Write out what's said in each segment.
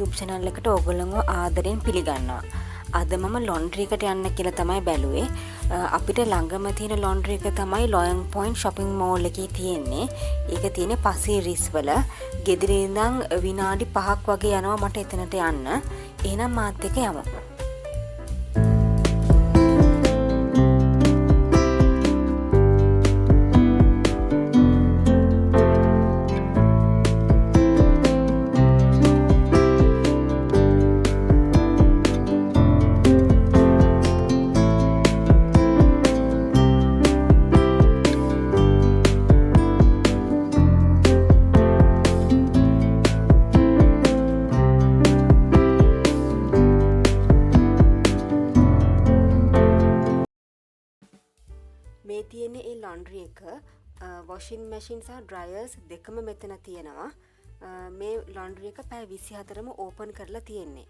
YouTube channel එකට ඕගොල්ලන්ව ආදරෙන් පිළිගන්නවා. අද මම laundry එකට යන්න කියලා තමයි බැලුවේ. අපිට ළඟම තියෙන laundry එක තමයි Loyang Point shopping mall එකේ තියෙන්නේ. ඒක තියෙන්නේ පසීරිස් වල. ගෙදරින් ඉඳන් විනාඩි 5ක් වගේ යනවා මට එතනට යන්න. එහෙනම් මාත් එක්ක යමු. මේ තියෙන්නේ ඒ laundry එක washing machine සහ dryers දෙකම මෙතන තියෙනවා. මේ laundry එක පැය 24ම open කරලා තියෙන්නේ.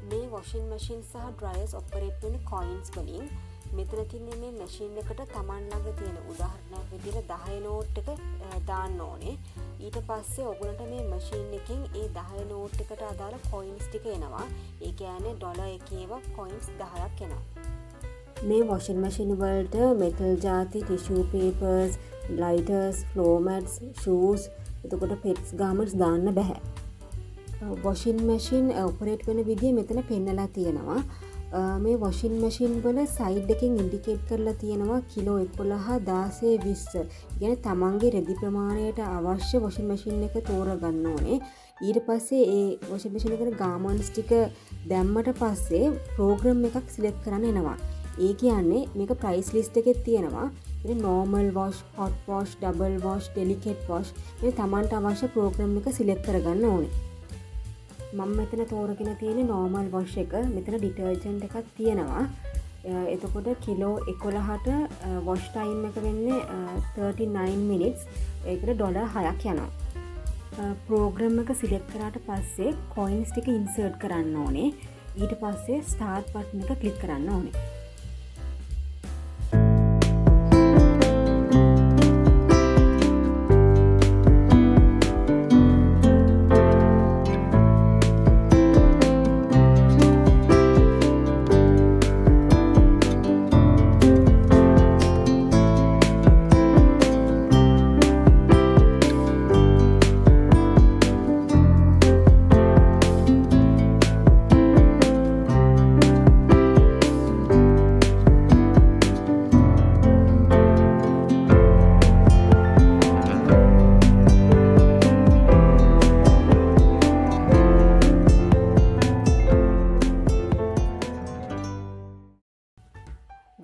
මේ washing machine සහ dryers operate වෙන්නේ coins වලින්. මෙතන තියෙන්නේ මේ මැෂින් එකට Taman ළඟ තියෙන උදාහරණයක් විදිහට 10 නෝට් එක දාන්න ඕනේ. ඊට පස්සේ ඔයගොල්ලන්ට මේ මැෂින් එකෙන් ඒ 10 නෝට් එකට අදාළ කොයින්ස් ටික එනවා. ඒ කියන්නේ ඩොලර් එකේව කොයින්ස් 10ක් එනවා. මේ washing machine වලට metal ಜಾති, tissue papers, lighters, floor mats, shoes, එතකොට pets garments දාන්න බෑ. washing machine operate වෙන විදිය මෙතන පෙන්නලා තියෙනවා. මේ washing machine වල side එකෙන් indicate කරලා තියෙනවා කිලෝ 11, 16, 20. කියන්නේ තමන්ගේ රෙදි ප්‍රමාණයට අවශ්‍ය washing machine එක තෝරගන්න ඕනේ. ඊට පස්සේ ඒ washing machine එකට garments ටික දැම්මට පස්සේ program එකක් select කරන්න එනවා. ඒ කියන්නේ මේක price list එකේ තියෙනවා. ඉතින් normal wash, hot wash, double wash, delicate wash මේ තමන්ට අවශ්‍ය program එක select කරගන්න ඕනේ. මම මෙතන තෝරගෙන තියෙන්නේ normal wash එක. මෙතන detergent එකක් තියෙනවා. එතකොට කිලෝ 11ට wash time එක වෙන්නේ 39 minutes. ඒකට ඩොලර් 6ක් යනවා. program එක select කරාට පස්සේ coins ටික insert කරන්න ඕනේ. ඊට පස්සේ start button එක click කරන්න ඕනේ.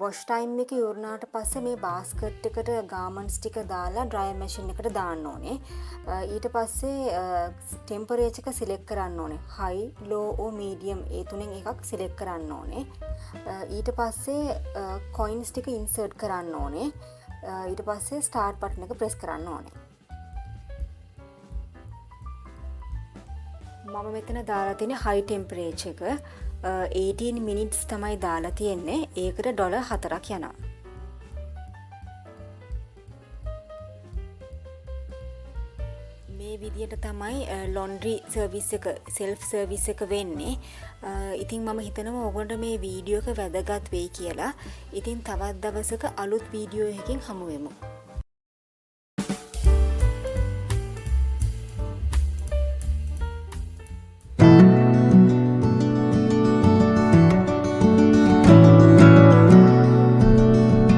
wash time එක ඉවරනාට පස්සේ මේ basket එකට garments ටික දාලා dryer machine එකට දාන්න ඕනේ. ඊට පස්සේ temperature එක select කරන්න ඕනේ. high, low or medium ඒ තුනෙන් එකක් select කරන්න ඕනේ. ඊට පස්සේ coins ටික insert කරන්න ඕනේ. ඊට පස්සේ start button එක press කරන්න ඕනේ. මම මෙතන දාලා තියෙන්නේ high temperature එක. 18 minutes තමයි දාලා තියෙන්නේ. ඒකට ඩොලර් 4ක් යනවා. මේ විදියට තමයි laundry service එක self service එක වෙන්නේ. ඉතින් මම හිතනවා ඔයගොල්ලන්ට මේ වීඩියෝ එක වැදගත් වෙයි කියලා. ඉතින් තවත් දවසක අලුත් වීඩියෝ එකකින් හමු වෙමු.